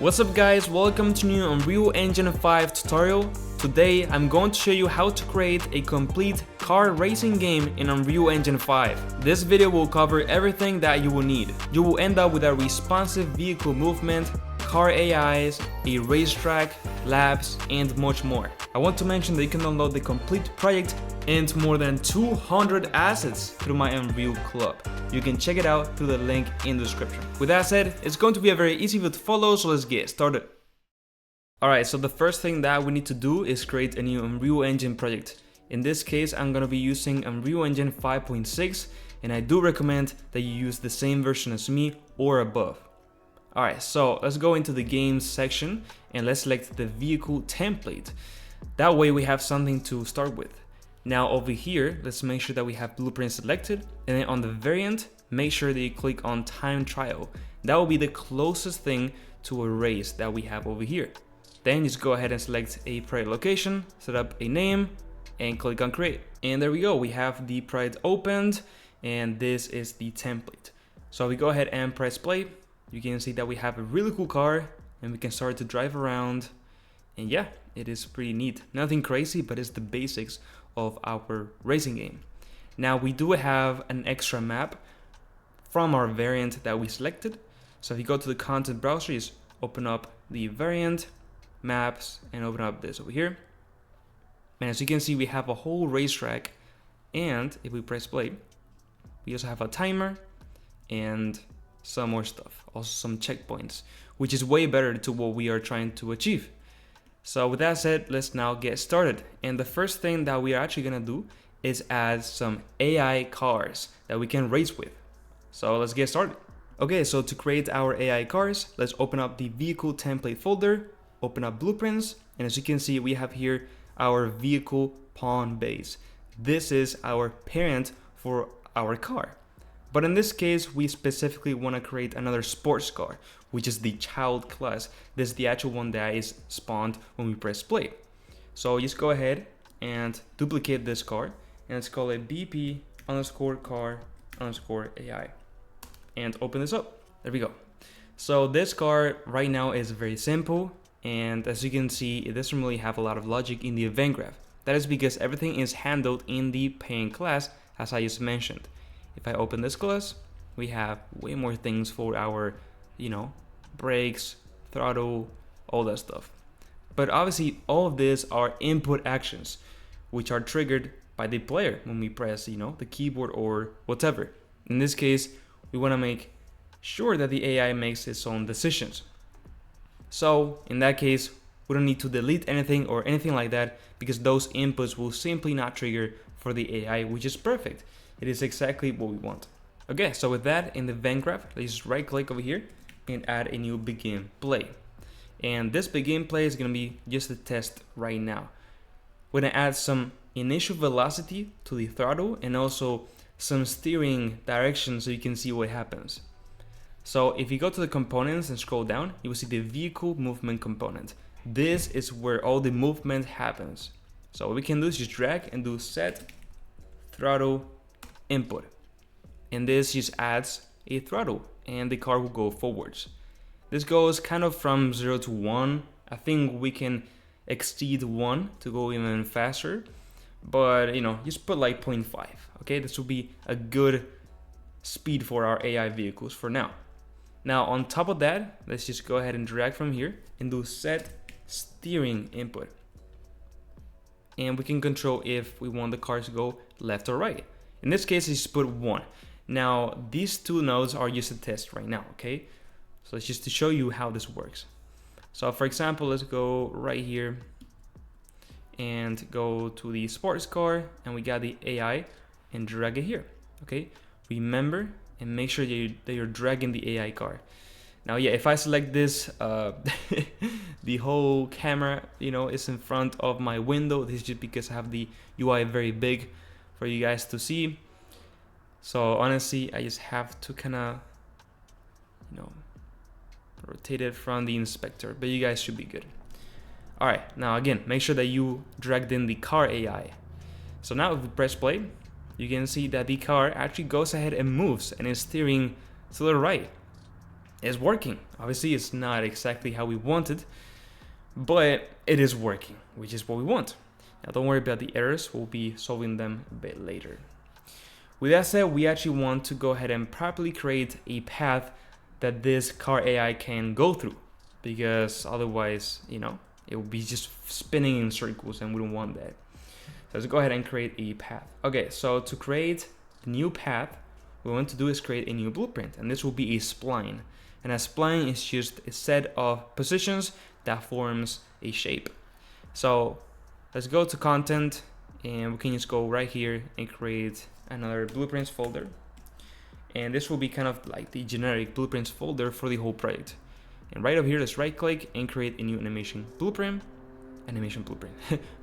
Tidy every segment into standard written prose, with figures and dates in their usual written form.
What's up guys, welcome to new Unreal Engine 5 tutorial. Today I'm going to show you how to create a complete car racing game in Unreal Engine 5. This video will cover everything that you will need. You will end up with a responsive vehicle movement, car AIs, a racetrack, labs, and much more. I want to mention that you can download the complete project and more than 200 assets through my Unreal Club. You can check it out through the link in the description. With that said, it's going to be a very easy video to follow, so let's get started. Alright, so the first thing that we need to do is create a new Unreal Engine project. In this case, I'm going to be using Unreal Engine 5.6, and I do recommend that you use the same version as me or above. Alright, so let's go into the games section and let's select the vehicle template. That way we have something to start with. Now over here, let's make sure that we have blueprint selected, and then on the variant, make sure that you click on time trial. That will be the closest thing to a race that we have over here. Then just go ahead and select a project location, set up a name, and click on create. And there we go, we have the project opened, and this is the template. So if we go ahead and press play, you can see that we have a really cool car, and we can start to drive around. And yeah, it is pretty neat. Nothing crazy, but it's the basics of our racing game. Now we do have an extra map from our variant that we selected. So if you go to the content browser, just open up the variant, maps, and open up this over here. And as you can see, we have a whole racetrack. And if we press play, we also have a timer and some more stuff. Also some checkpoints, which is way better to what we are trying to achieve. So with that said, let's now get started. And the first thing that we are actually gonna do is add some AI cars that we can race with. So let's get started. Okay, so to create our AI cars, let's open up the vehicle template folder, open up blueprints, and as you can see, we have here our vehicle pawn base. This is our parent for our car. But in this case, we specifically want to create another sports car, which is the child class. This is the actual one that is spawned when we press play. So just go ahead and duplicate this car, and let's call it BP underscore car underscore AI. And open this up. There we go. So this car right now is very simple, and as you can see, it doesn't really have a lot of logic in the event graph. That is because everything is handled in the parent class, as I just mentioned. If I open this class, we have way more things for our, brakes, throttle, all that stuff. But obviously, all of these are input actions, which are triggered by the player when we press, the keyboard or whatever. In this case, we want to make sure that the AI makes its own decisions. So in that case, we don't need to delete anything or anything like that, because those inputs will simply not trigger for the AI, which is perfect. It is exactly what we want. Okay, so with that, in the event graph, let's just right click over here and add a new begin play. And this begin play is gonna be just a test right now. We're gonna add some initial velocity to the throttle and also some steering direction so you can see what happens. So if you go to the components and scroll down, you will see the vehicle movement component. This is where all the movement happens. So what we can do is just drag and do set throttle input, and this just adds a throttle and the car will go forwards. This goes kind of from 0 to 1. I think we can exceed 1 to go even faster, but just put like 0.5. Okay, this will be a good speed for our AI vehicles for now. Now on top of that, let's just go ahead and drag from here and do set steering input, and we can control if we want the cars to go left or right. In this case, just put 1. Now, these two nodes are just a test right now, okay? So it's just to show you how this works. So for example, let's go right here and go to the sports car, and we got the AI and drag it here, okay? Remember and make sure that you're dragging the AI car. Now, yeah, if I select this, the whole camera, is in front of my window. This is just because I have the UI very big for you guys to see. So honestly, I just have to kind of rotate it from the inspector, but you guys should be good. All right, now again, make sure that you dragged in the car AI. So now if we press play, you can see that the car actually goes ahead and moves and is steering to the right. is working. Obviously, it's not exactly how we wanted, but it is working, which is what we want. Now, don't worry about the errors. We'll be solving them a bit later. With that said, we actually want to go ahead and properly create a path that this car AI can go through, because otherwise, it will be just spinning in circles, and we don't want that. So let's go ahead and create a path. Okay, so to create a new path, what we want to do is create a new blueprint, and this will be a spline. And a spline is just a set of positions that forms a shape. So let's go to content, and we can just go right here and create another blueprints folder. And this will be kind of like the generic blueprints folder for the whole project. And right over here, let's right click and create a new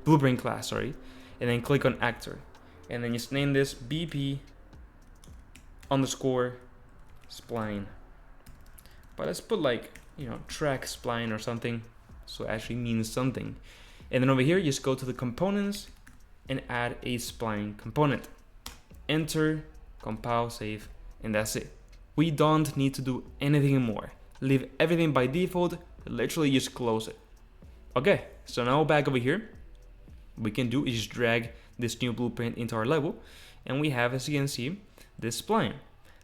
blueprint class, sorry. And then click on actor. And then just name this BP underscore spline. But let's put like, track spline or something, so it actually means something. And then over here, just go to the components and add a spline component. Enter, compile, save, and that's it. We don't need to do anything more. Leave everything by default, literally just close it. Okay, so now back over here, what we can do is just drag this new blueprint into our level, and we have, as you can see, this spline.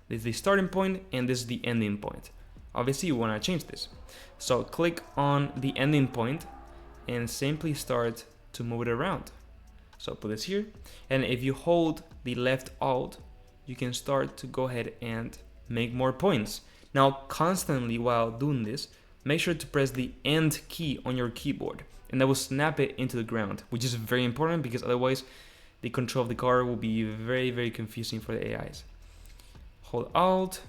This is the starting point, and this is the ending point. Obviously, you want to change this. So click on the ending point, and simply start to move it around. So put this here, and if you hold the left Alt, you can start to go ahead and make more points. Now, constantly while doing this, make sure to press the End key on your keyboard, and that will snap it into the ground, which is very important because otherwise the control of the car will be very, very confusing for the AIs. Hold Alt,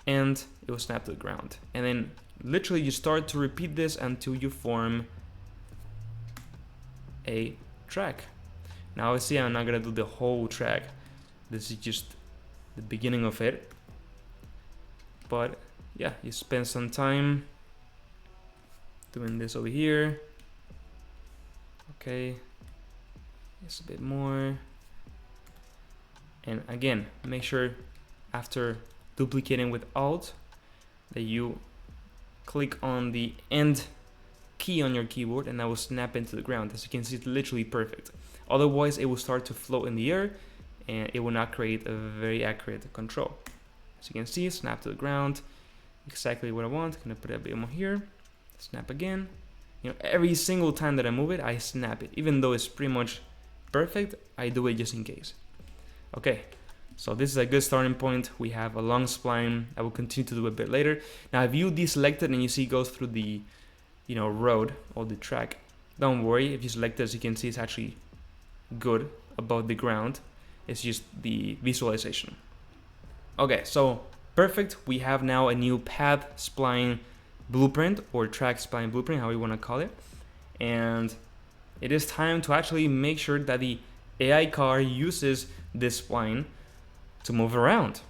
and it will snap to the ground. And then literally you start to repeat this until you form a track. Now obviously I'm not gonna do the whole track. This is just the beginning of it. But yeah, you spend some time doing this over here. Okay, just a bit more. And again, make sure after duplicating with Alt that you click on the End key on your keyboard, and that will snap into the ground. As you can see, it's literally perfect. Otherwise, it will start to float in the air, and it will not create a very accurate control. As you can see, snap to the ground, exactly what I want. Gonna put a bit more here, snap again. Every single time that I move it, I snap it. Even though it's pretty much perfect, I do it just in case. Okay, so this is a good starting point. We have a long spline. I will continue to do a bit later. Now, if you deselect it and you see it goes through the road or the track, don't worry. If you select it, as you can see, it's actually good above the ground. It's just the visualization. Okay, so perfect. We have now a new path spline blueprint, or track spline blueprint, how you want to call it. And it is time to actually make sure that the AI car uses this spline to move around.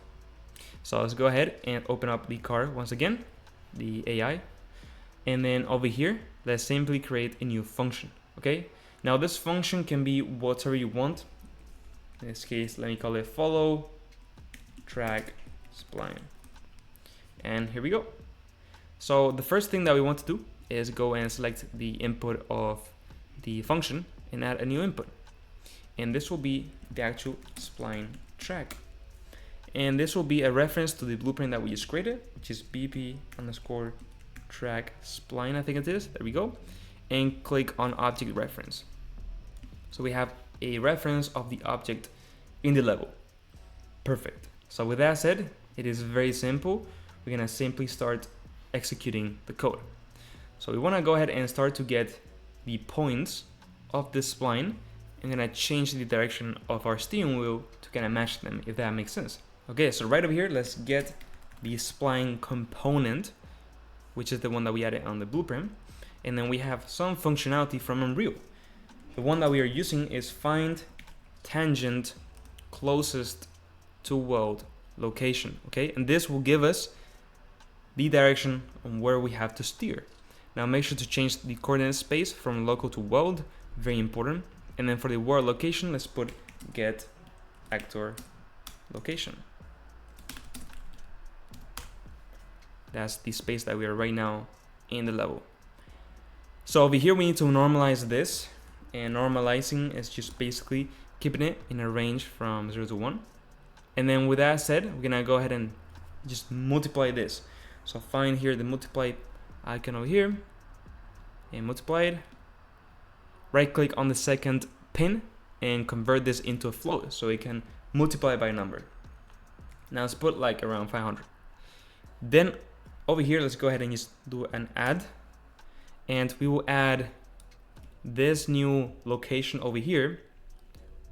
So let's go ahead and open up the car once again, the AI. And then over here, let's simply create a new function, okay? Now this function can be whatever you want. In this case, let me call it follow track spline. And here we go. So the first thing that we want to do is go and select the input of the function and add a new input. And this will be the actual spline track. And this will be a reference to the blueprint that we just created, which is BP underscore track spline, I think it is. There we go. And click on object reference. So we have a reference of the object in the level. Perfect. So with that said, it is very simple. We're gonna simply start executing the code. So we wanna go ahead and start to get the points of this spline. I'm gonna change the direction of our steering wheel to kind of match them, if that makes sense. Okay, so right over here, let's get the spline component, which is the one that we added on the blueprint. And then we have some functionality from Unreal. The one that we are using is find tangent closest to world location, okay? And this will give us the direction on where we have to steer. Now make sure to change the coordinate space from local to world, very important. And then for the world location, let's put get actor location. That's the space that we are right now in the level. So over here we need to normalize this, and normalizing is just basically keeping it in a range from 0 to 1. And then with that said, we're gonna go ahead and just multiply this. So find here the multiply icon over here and multiply it. Right click on the second pin and convert this into a float so it can multiply by a number. Now let's put like around 500. Then over here, let's go ahead and just do an add, and we will add this new location over here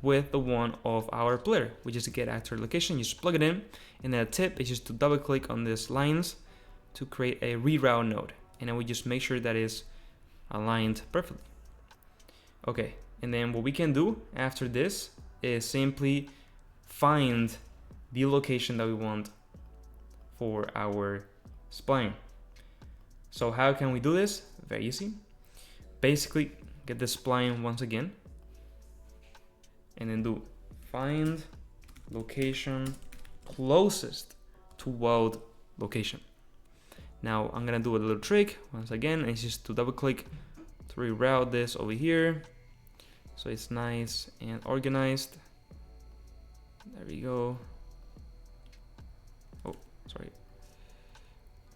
with the one of our player, which is to get actor location. You just plug it in, and then a tip is just to double click on these lines to create a reroute node, and then we just make sure that is aligned perfectly. Okay, and then what we can do after this is simply find the location that we want for our spline. So how can we do this? Very easy. Basically, get the spline once again, and then do find location closest to world location. Now I'm gonna do a little trick once again, and it's just to double click to reroute this over here so it's nice and organized. There we go. Oh, sorry.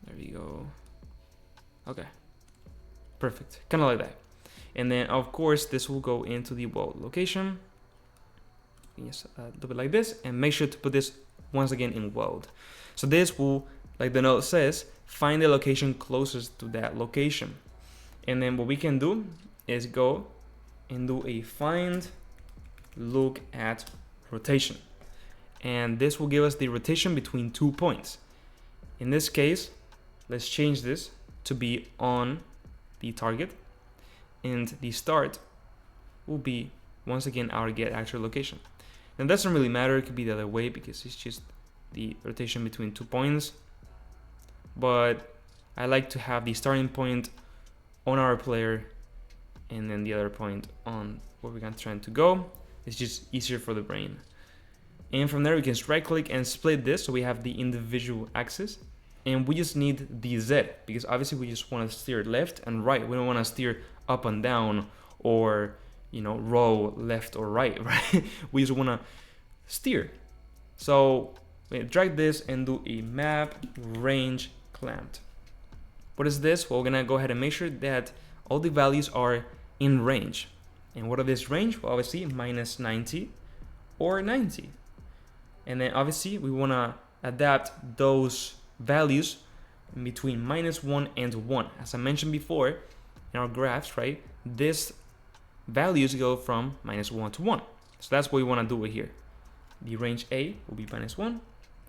There we go. Okay, perfect, kind of like that. And then of course this will go into the world location. Just do it like this, and make sure to put this once again in world. So this will, like the note says, find the location closest to that location. And then what we can do is go and do a find look at rotation, and this will give us the rotation between 2 points. In this case, let's change this to be on the target, and the start will be once again our get actor location. And that doesn't really matter, it could be the other way because it's just the rotation between 2 points, but I like to have the starting point on our player and then the other point on where we're trying to go. It's just easier for the brain. And from there we can right click and split this so we have the individual axis, and we just need the Z because obviously we just want to steer left and right. We don't want to steer up and down or, you know, row left or right, right? We just want to steer. So we drag this and do a map range clamped. What is this? Well, we're gonna go ahead and make sure that all the values are in range. And what are this range? Well, obviously minus 90 or 90. And then obviously we want to adapt those values in between -1 and 1. As I mentioned before in our graphs, right, this values go from -1 to 1. So that's what we want to do here. The range A will be -1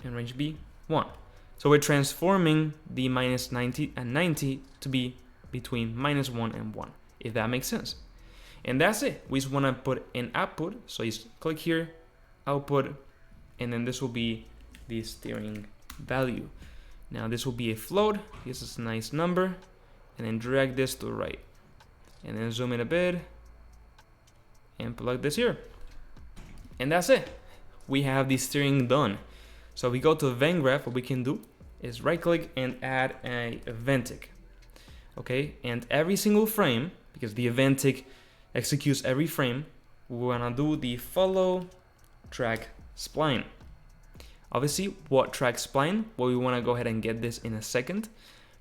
and range B 1. So we're transforming the minus 90 and 90 to be between -1 and 1, if that makes sense. And that's it. We just want to put an output. So you just click here, output, and then this will be the steering value. Now this will be a float. This is a nice number, and then drag this to the right, and then zoom in a bit and plug this here, and that's it. We have the steering done. So we go to event graph. What we can do is right click and add a event tick. Okay, and every single frame, because the event tick executes every frame, we want to do the follow track spline. Obviously, what track spline? Well, we want to go ahead and get this in a second,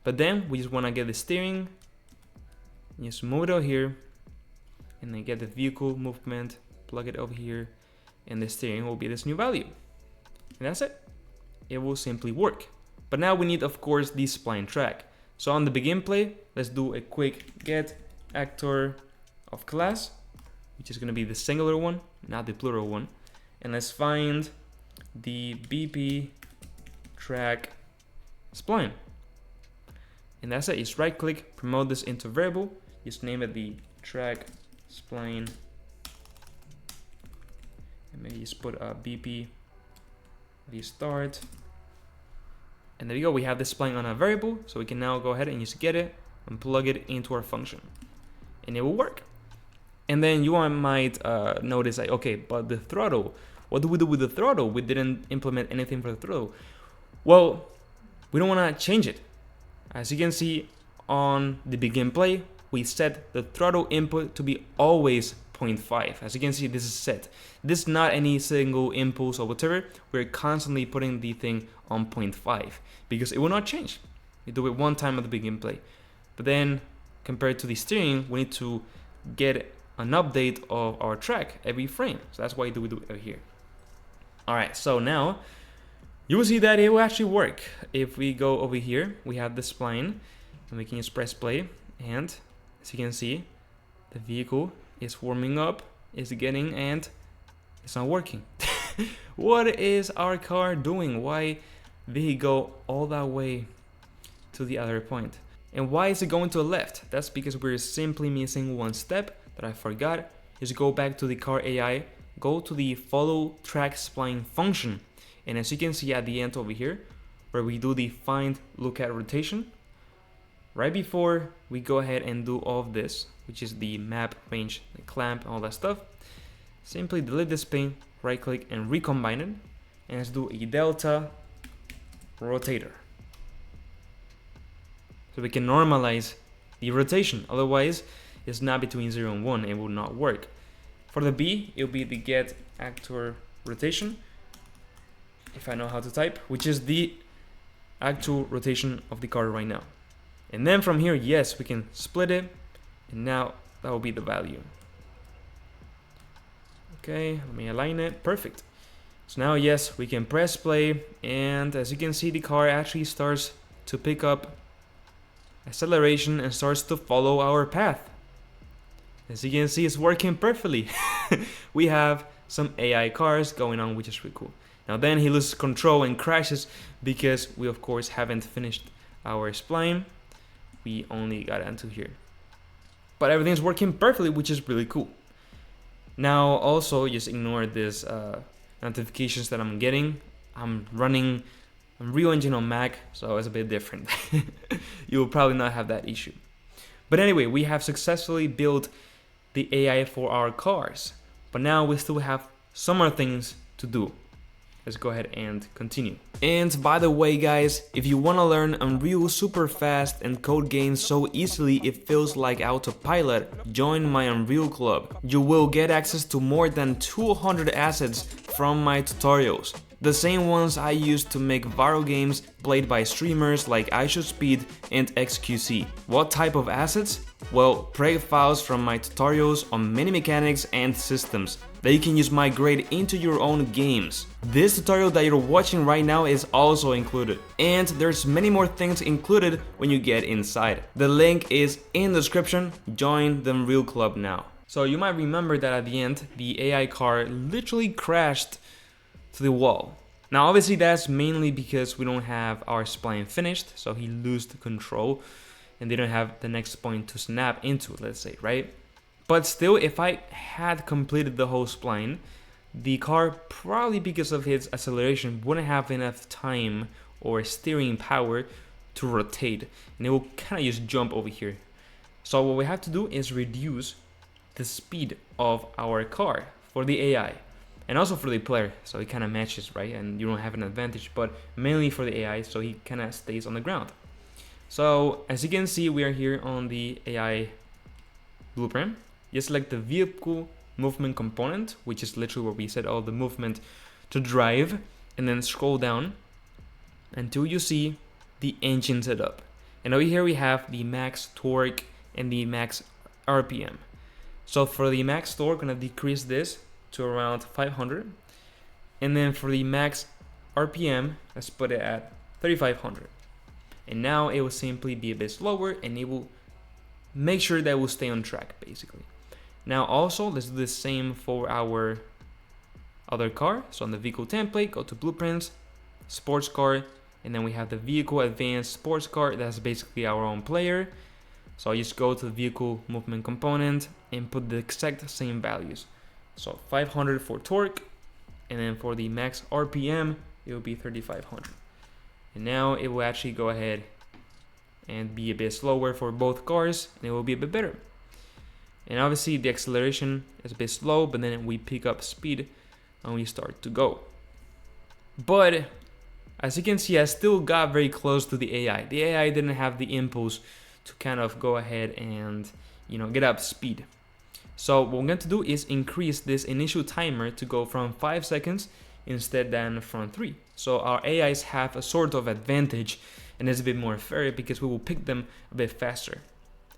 but then we just want to get the steering, just move it over here, and then get the vehicle movement, plug it over here, and the steering will be this new value. And that's it. It will simply work. But now we need, of course, the spline track. So on the begin play, let's do a quick get actor of class, which is going to be the singular one, not the plural one. And let's find the BP track spline. And that's it. Just right click, promote this into variable, just name it the track spline, and maybe just put a BP restart. And there you go, we have this spline on a variable, so we can now go ahead and just get it and plug it into our function, and it will work. And then you might notice, like, okay, but the throttle, what do we do with the throttle? We didn't implement anything for the throttle. Well, we don't want to change it. As you can see on the begin play, we set the throttle input to be always 0.5. As you can see, this is set. This is not any single impulse or whatever. We're constantly putting the thing on 0.5 because it will not change. We do it one time at the begin play. But then compared to the steering, we need to get an update of our track every frame. So that's why we do it over here. All right, so now you will see that it will actually work. If we go over here, we have the spline, and we can just press play, and as you can see, the vehicle is warming up, is getting, and it's not working. What is our car doing? Why did he go all that way to the other point? And why is it going to the left? That's because we're simply missing one step that I forgot. Is go back to the car AI, go to the follow track spline function. And as you can see at the end over here, where we do the find look at rotation, right before we go ahead and do all of this, which is the map, range, the clamp, all that stuff, simply delete this pin, right click and recombine it, and let's do a delta rotator. So we can normalize the rotation, otherwise it's not between 0 and 1, it will not work. For the B, it will be the get actor rotation, if I know how to type, which is the actual rotation of the car right now. And then from here, yes, we can split it, and now that will be the value. Okay, let me align it, perfect. So now, yes, we can press play, and as you can see, the car actually starts to pick up acceleration and starts to follow our path. As you can see, it's working perfectly. We have some AI cars going on, which is really cool. Now then he loses control and crashes because we of course haven't finished our spline. We only got onto here. But everything's working perfectly, which is really cool. Now also just ignore this notifications that I'm getting. I'm running Unreal Engine on Mac, so it's a bit different. You will probably not have that issue. But anyway, we have successfully built the AI for our cars. But now we still have some more things to do. Let's go ahead and continue. And by the way guys, if you want to learn Unreal super fast and code games so easily it feels like autopilot, join my Unreal Club. You will get access to more than 200 assets from my tutorials. The same ones I use to make viral games played by streamers like iShowSpeed and XQC. What type of assets? Well, preg files from my tutorials on many mechanics and systems that you can use migrate into your own games. This tutorial that you're watching right now is also included. And there's many more things included when you get inside. The link is in the description. Join the Unreal Club now. So you might remember that at the end, the AI car literally crashed to the wall. Now obviously that's mainly because we don't have our spline finished, so he loses the control and they don't have the next point to snap into, let's say, right? But still, if I had completed the whole spline, the car, probably because of its acceleration, wouldn't have enough time or steering power to rotate, and it will kind of just jump over here. So what we have to do is reduce the speed of our car for the AI. And also for the player, so it kind of matches, right? And you don't have an advantage, but mainly for the AI, so he kind of stays on the ground. So as you can see, we are here on the AI blueprint. You select the vehicle movement component, which is literally where we set all the movement to drive, and then scroll down until you see the engine setup. And over here we have the max torque and the max RPM. So for the max torque, I'm gonna decrease this to around 500, and then for the max RPM, let's put it at 3500. And now it will simply be a bit slower, and it will make sure that we'll stay on track basically. Now also let's do the same for our other car. So on the vehicle template, go to blueprints, sports car, and then we have the vehicle advanced sports car. That's basically our own player. So I just go to the vehicle movement component and put the exact same values. So 500 for torque, and then for the max RPM, it will be 3500. And now it will actually go ahead and be a bit slower for both cars, and it will be a bit better. And obviously the acceleration is a bit slow, but then we pick up speed and we start to go. But As you can see, I still got very close to the AI. The AI didn't have the impulse to kind of go ahead and, you know, get up to speed. So what we're going to do is increase this initial timer to go from 5 seconds instead than from 3. So our AIs have a sort of advantage, and it's a bit more fair because we will pick them a bit faster.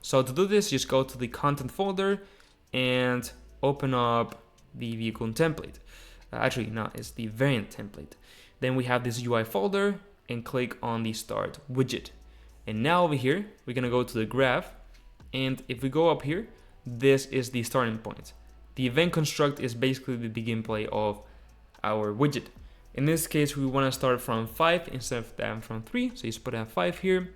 So to do this, just go to the content folder and open up the vehicle template. Actually, no, it's the variant template. Then we have this UI folder and click on the start widget. And now over here, we're gonna go to the graph. And if we go up here, this is the starting point. The event construct is basically the begin play of our widget. In this case, we wanna start from 5 instead of from 3. So you just put a 5 here.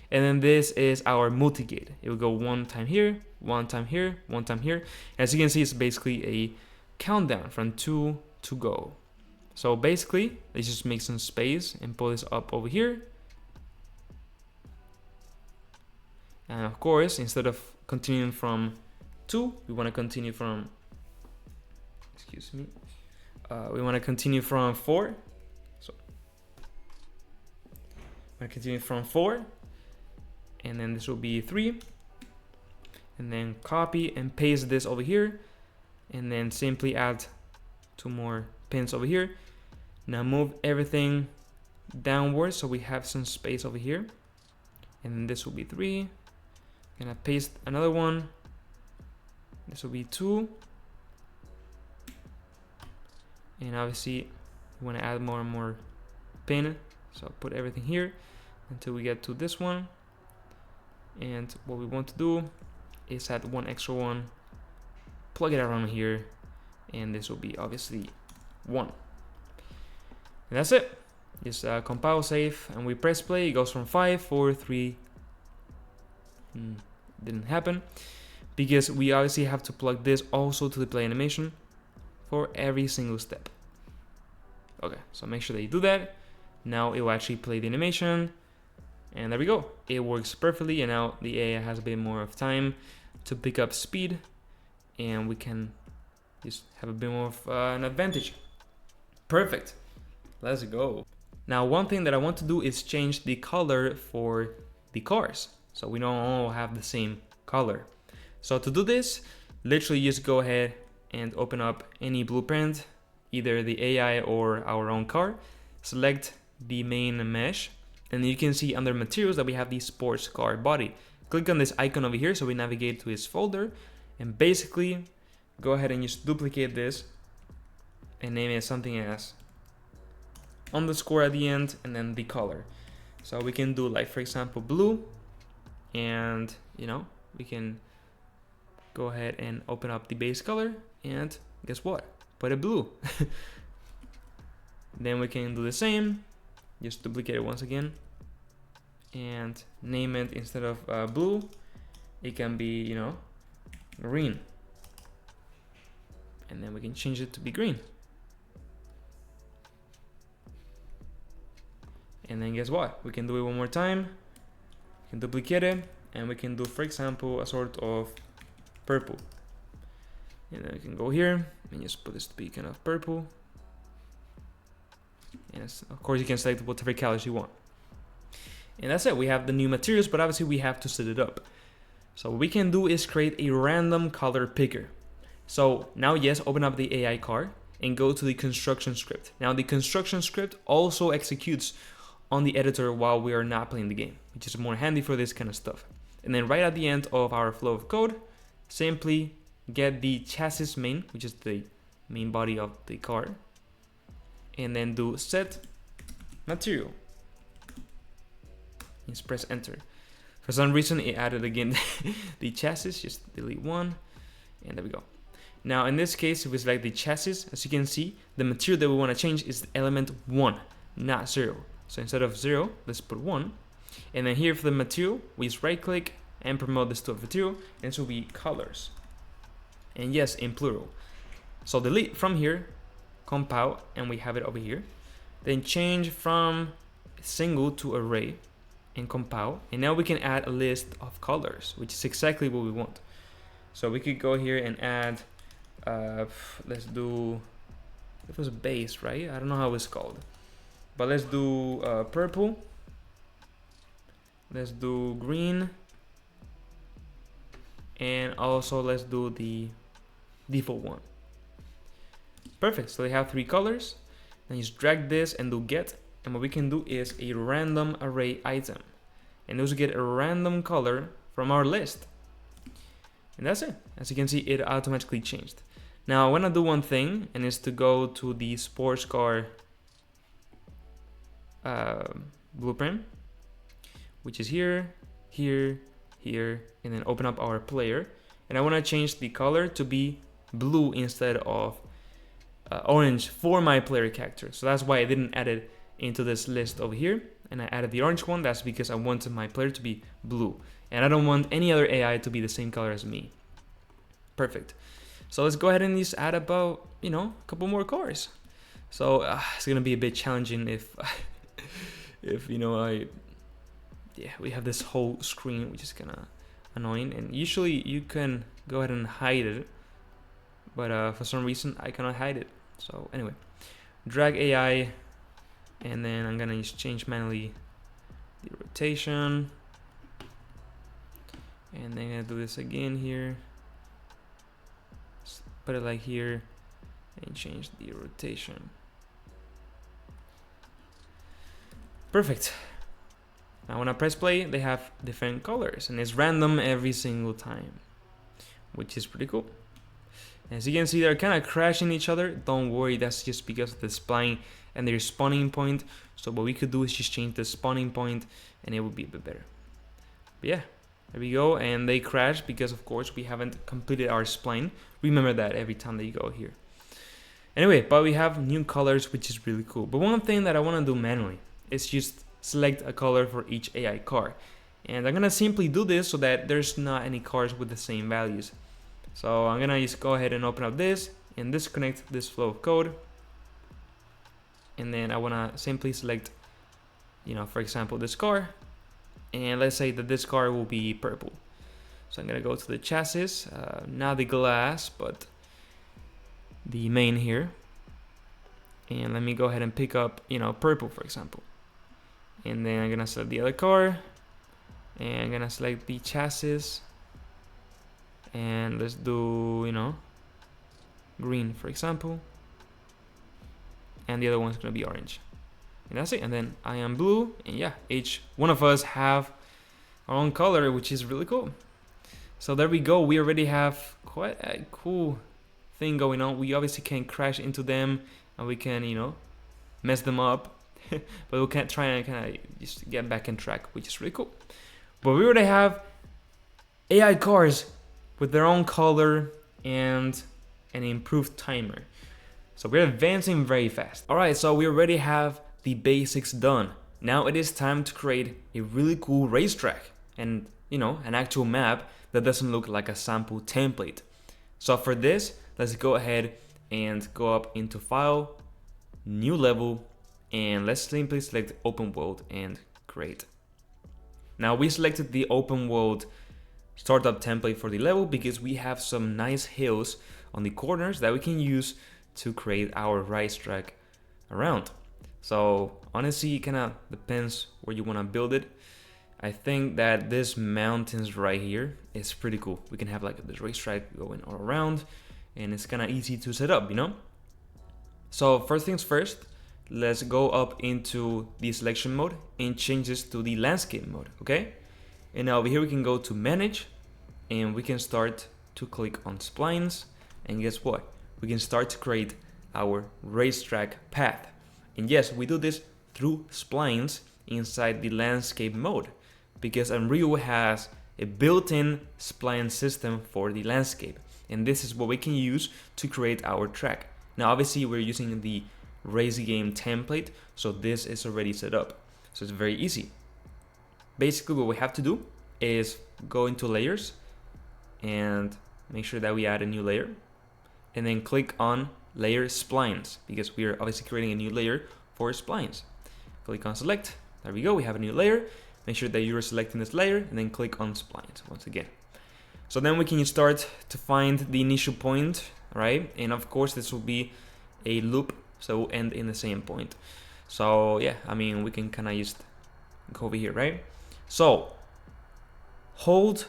And then this is our multi-gate. It will go 1 time here, 1 time here, 1 time here. As you can see, it's basically a countdown from 2 to go. So basically, let's just make some space and pull this up over here. And of course, instead of continuing from 2, we want to continue from, excuse me, we want to continue from 4. So we're continue from 4, and then this will be 3, and then copy and paste this over here, and then simply add 2 more pins over here. Now move everything downwards so we have some space over here, and then this will be 3. Gonna paste another one. This will be 2, and obviously we want to add more and more pin, so put everything here until we get to this one. And what we want to do is add 1 extra one, plug it around here, and this will be obviously 1. And that's it. Just compile, save, and we press play. It goes from 5, 4, 3. Didn't happen because we obviously have to plug this also to the play animation for every single step. Okay, so make sure that you do that. Now it will actually play the animation, and there we go. It works perfectly, and now the AI has a bit more of time to pick up speed, and we can just have a bit more of an advantage. Perfect. Let's go. Now, one thing that I want to do is change the color for the cars, so we don't all have the same color. So to do this, literally just go ahead and open up any blueprint, either the AI or our own car. Select the main mesh, and you can see under materials that we have the sports car body. Click on this icon over here so we navigate to this folder, and basically go ahead and just duplicate this and name it something as underscore at the end, and then the color. So we can do, like, for example, blue, and you know, we can go ahead and open up the base color, and guess what, put it blue. Then we can do the same, just duplicate it once again and name it, instead of blue, it can be, you know, green, and then we can change it to be green. And then guess what, we can do it one more time, we can duplicate it, and we can do, for example, a sort of purple. And then we can go here and just put this to be kind of purple. And of course you can select whatever colors you want. And that's it, we have the new materials, but obviously we have to set it up. So what we can do is create a random color picker. So now, yes, open up the AI car and go to the construction script. Now the construction script also executes on the editor while we are not playing the game, which is more handy for this kind of stuff. And then right at the end of our flow of code, simply get the chassis main, which is the main body of the car, and then do set material. Just press enter. For some reason it added again the chassis, just delete one, and there we go. Now in this case, if we select the chassis, as you can see, the material that we want to change is element 1, not 0. So instead of 0, let's put 1. And then here for the material, we just right click and promote this to a material, and this will be colors. And yes, in plural. So delete from here, compile, and we have it over here. Then change from single to array and compile. And now we can add a list of colors, which is exactly what we want. So we could go here and add, let's do, it was base, right? I don't know how it's called. but let's do purple. Let's do green. And also let's do the default one. Perfect, so they have 3 colors. Then just drag this and do get. And what we can do is a random array item. And those get a random color from our list. And that's it. As you can see, it automatically changed. Now I want to do one thing, and it's to go to the sports car blueprint, which is here, here, here, and then open up our player. And I want to change the color to be blue instead of orange for my player character. So that's why I didn't add it into this list over here, and I added the orange one. That's because I wanted my player to be blue, and I don't want any other AI to be the same color as me. Perfect. So let's go ahead and just add about, a couple more cars. So it's gonna be a bit challenging if we have this whole screen, which is kind of annoying. And usually you can go ahead and hide it, but for some reason I cannot hide it. So anyway, drag AI, and then I'm gonna just change manually the rotation, and then I'm gonna do this again here. Just put it like here and change the rotation. Perfect. Now when I press play, they have different colors, and it's random every single time, which is pretty cool. As you can see, they're kind of crashing each other. Don't worry, that's just because of the spline and their spawning point. So what we could do is just change the spawning point, and it would be a bit better. But yeah, there we go. And they crash because, of course, we haven't completed our spline. Remember that every time that you go here. Anyway, but we have new colors, which is really cool. But one thing that I want to do manually is just select a color for each AI car. And I'm going to simply do this so that there's not any cars with the same values. So I'm going to just go ahead and open up this and disconnect this flow of code. And then I want to simply select, for example, this car. And let's say that this car will be purple. So I'm going to go to the chassis, not the glass, but the main here. And let me go ahead and pick up, purple, for example. And then I'm going to select the other car. And I'm going to select the chassis. And let's do, green, for example. And the other one's going to be orange. And that's it. And then I am blue. And yeah, each one of us have our own color, which is really cool. So there we go. We already have quite a cool thing going on. We obviously can crash into them, and we can, mess them up. But we can try and kind of just get back on track, which is really cool. But we already have AI cars with their own color and an improved timer. So we're advancing very fast. Alright, so we already have the basics done. Now it is time to create a really cool racetrack and, an actual map that doesn't look like a sample template. So for this, let's go ahead and go up into File, New Level, and let's simply select Open World and Create. Now we selected the Open World startup template for the level because we have some nice hills on the corners that we can use to create our racetrack around. So honestly, it kind of depends where you want to build it. I think that this mountains right here is pretty cool. We can have like this racetrack going all around, and it's kind of easy to set up, So first things first, let's go up into the selection mode and change this to the landscape mode, okay? And now over here we can go to manage, and we can start to click on splines, and guess what? We can start to create our racetrack path. And yes, we do this through splines inside the landscape mode, because Unreal has a built-in spline system for the landscape, and this is what we can use to create our track. Now obviously we're using the race game template, so this is already set up, so it's very easy. Basically what we have to do is go into layers and make sure that we add a new layer, and then click on layer splines, because we are obviously creating a new layer for splines. Click on select, there we go, we have a new layer. Make sure that you're selecting this layer, and then click on splines once again. So then we can start to find the initial point, right? And of course this will be a loop, so we'll end in the same point. So yeah, I mean, we can kind of just go over here, right? So hold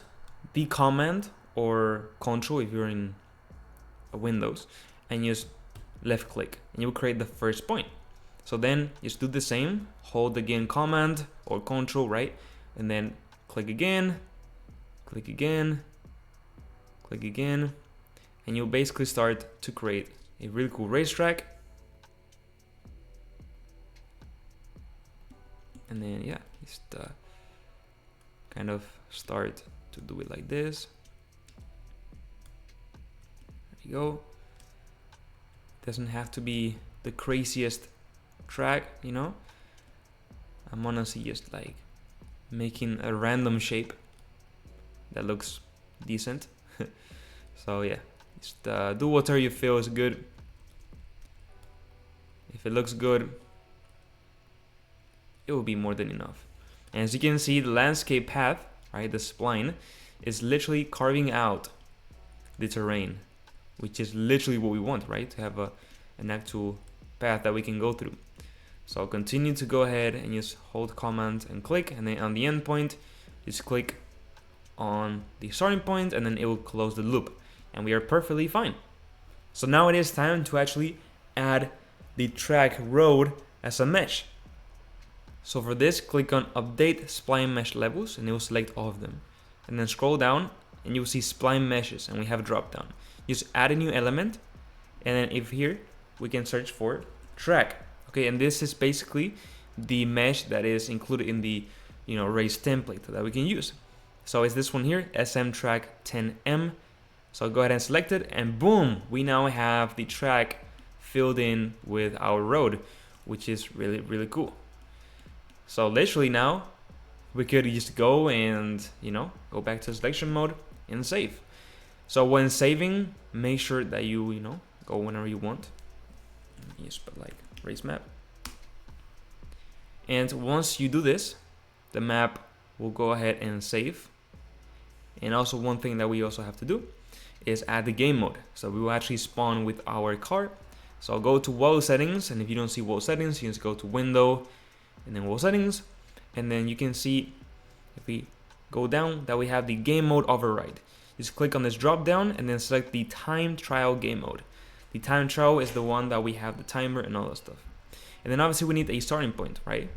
the command or control if you're in Windows, and just left click, and you will create the first point. So then just do the same, hold again command or control, right? And then click again, click again, click again, and you'll basically start to create a really cool racetrack. And then yeah, just kind of start to do it like this. There you go. Doesn't have to be the craziest track, you know. I'm honestly just like making a random shape that looks decent. So yeah, just do whatever you feel is good. If it looks good, it will be more than enough. And as you can see, the landscape path, right, the spline, is literally carving out the terrain, which is literally what we want, right? To have an actual path that we can go through. So I'll continue to go ahead and just hold command and click, and then on the end point, just click on the starting point, and then it will close the loop, and we are perfectly fine. So now it is time to actually add the track road as a mesh. So for this, click on update spline mesh levels, and it will select all of them, and then scroll down and you'll see spline meshes, and we have a drop down. Just add a new element, and then if here we can search for track. Okay, and this is basically the mesh that is included in the race template that we can use. So it's this one here, SM track 10M. So I'll go ahead and select it, and boom, we now have the track filled in with our road, which is really, really cool. So literally now we could just go and go back to selection mode and save. So when saving, make sure that you go whenever you want. You just put like race map, and once you do this, the map will go ahead and save. And also one thing that we also have to do is add the game mode, so we will actually spawn with our car. So I'll go to world settings, and if you don't see world settings, you just go to window and then world settings, and then you can see if we go down that we have the game mode override. Just click on this drop down and then select the time trial game mode. The time trial is the one that we have the timer and all that stuff. And then obviously we need a starting point, right?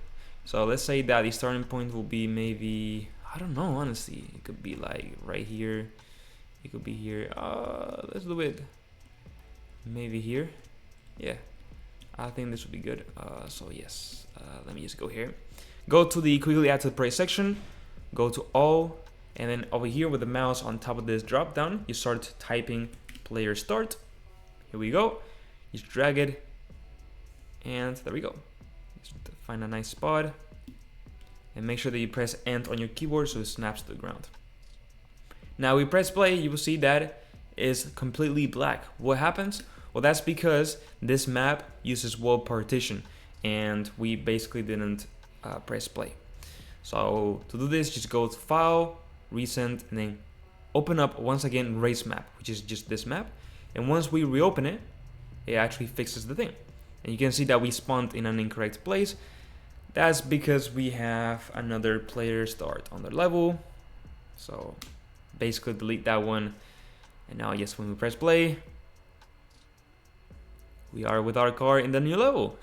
So let's say that the starting point will be maybe, I don't know, honestly, it could be like right here, it could be here. Let's do it maybe here. Yeah, I think this would be good. So yes, let me just go here, go to the quickly add to the price section, go to all, and then over here with the mouse on top of this drop down, you start typing player start. Here we go. Just drag it, and there we go. Just find a nice spot, and make sure that you press Ent on your keyboard so it snaps to the ground. Now we press play, you will see that is completely black. What happens? Well, that's because this map uses world partition, and we basically didn't press play. So to do this, just go to File, Recent, and then open up once again Race Map, which is just this map. And once we reopen it, it actually fixes the thing. And you can see that we spawned in an incorrect place. That's because we have another player start on the level. So basically delete that one. And now yes, when we press play, we are with our car in the new level,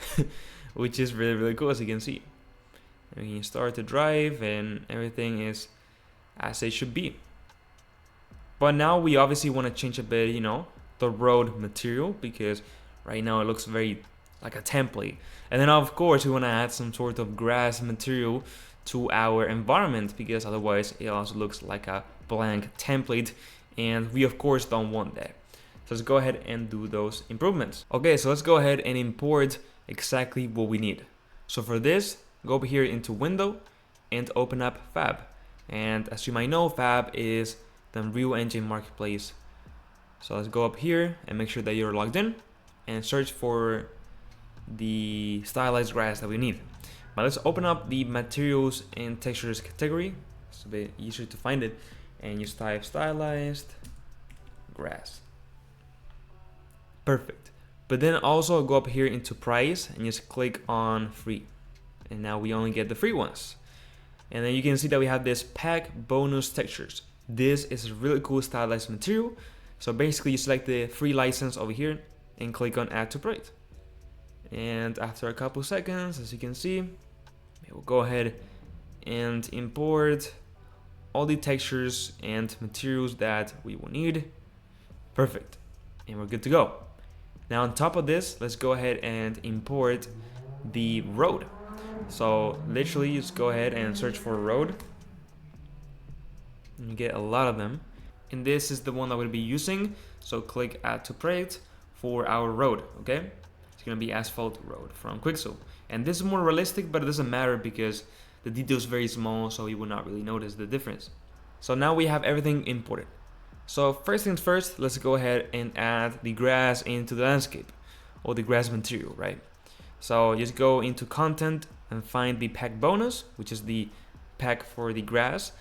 which is really, really cool, as you can see. And we can start to drive and everything is as it should be. But now we obviously want to change a bit, the road material, because right now it looks very like a template. And then of course we want to add some sort of grass material to our environment, because otherwise it also looks like a blank template, and we of course don't want that. So let's go ahead and do those improvements. Okay, so let's go ahead and import exactly what we need. So for this, go over here into Window and open up Fab. And as you might know, Fab is the Unreal Engine Marketplace. So let's go up here and make sure that you're logged in and search for the stylized grass that we need. But let's open up the materials and textures category. It's a bit easier to find it, and just type stylized grass. Perfect. But then also go up here into price and just click on free. And now we only get the free ones. And then you can see that we have this pack bonus textures. This is a really cool stylized material. So basically you select the free license over here and click on add to project. And after a couple seconds, as you can see, it will go ahead and import all the textures and materials that we will need. Perfect. And we're good to go. Now on top of this, let's go ahead and import the road. So literally just go ahead and search for a road. And you get a lot of them. And this is the one that we'll be using. So click add to project for our road, okay? It's gonna be asphalt road from Quixel. And this is more realistic, but it doesn't matter because the detail is very small, so you will not really notice the difference. So now we have everything imported. So first things first, let's go ahead and add the grass into the landscape, or the grass material, right? So just go into content and find the pack bonus, which is the pack for the grass.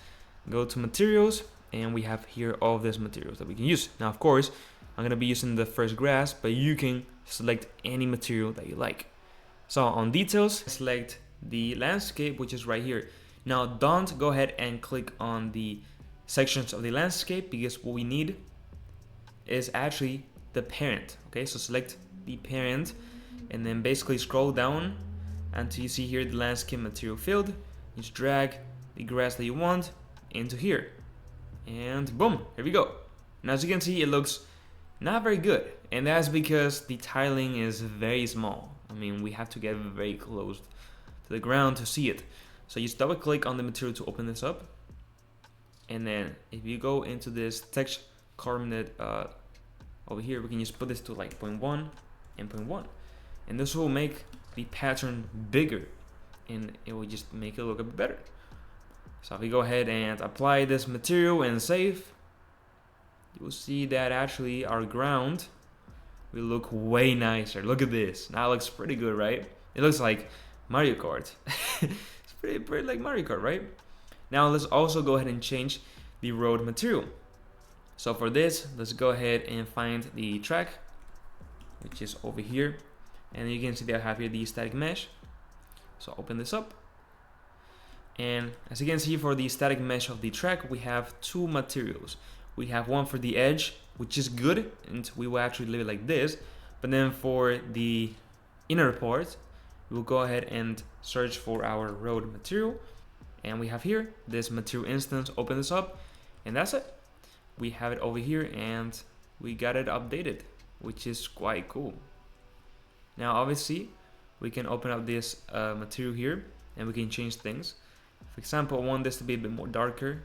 Go to materials, and we have here all of these materials that we can use. Now, of course, I'm gonna be using the first grass, but you can select any material that you like. So on details, select the landscape, which is right here. Now don't go ahead and click on the sections of the landscape, because what we need is actually the parent. Okay, so select the parent and then basically scroll down until you see here the landscape material field. Just drag the grass that you want into here, and boom, here we go. Now as you can see, it looks not very good, and that's because the tiling is very small. I mean, we have to get very close to the ground to see it. So you just double click on the material to open this up, and then if you go into this text coordinate over here, we can just put this to like 0.1 and 0.1, and this will make the pattern bigger and it will just make it look a bit better. So if we go ahead and apply this material and save, you will see that actually our ground will look way nicer. Look at this. Now it looks pretty good, right? It looks like Mario Kart. It's pretty like Mario Kart, right? Now let's also go ahead and change the road material. So for this, let's go ahead and find the track, which is over here. And you can see that I have here the static mesh. So open this up. And as you can see, for the static mesh of the track, we have two materials. We have one for the edge, which is good, and we will actually leave it like this. But then for the inner part, we'll go ahead and search for our road material. And we have here this material instance. Open this up, and that's it. We have it over here, and we got it updated, which is quite cool. Now obviously we can open up this material here and we can change things. For example, I want this to be a bit more darker,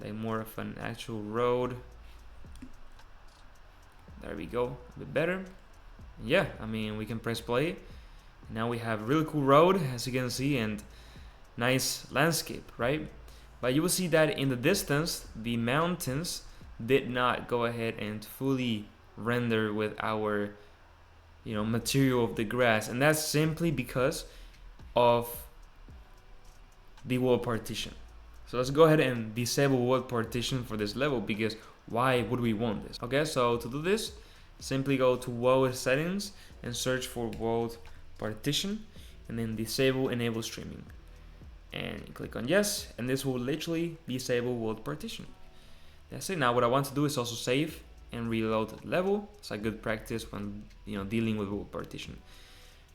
like more of an actual road. There we go, a bit better. Yeah, I mean, we can press play. Now we have a really cool road, as you can see, and nice landscape, right? But you will see that in the distance, the mountains did not go ahead and fully render with our material of the grass, and that's simply because of the world partition. So let's go ahead and disable world partition for this level, because why would we want this? Okay, so to do this, simply go to world settings and search for world partition, and then disable enable streaming, and click on yes, and this will literally disable world partition. That's it. Now what I want to do is also save and reload the level. It's a good practice when dealing with world partition.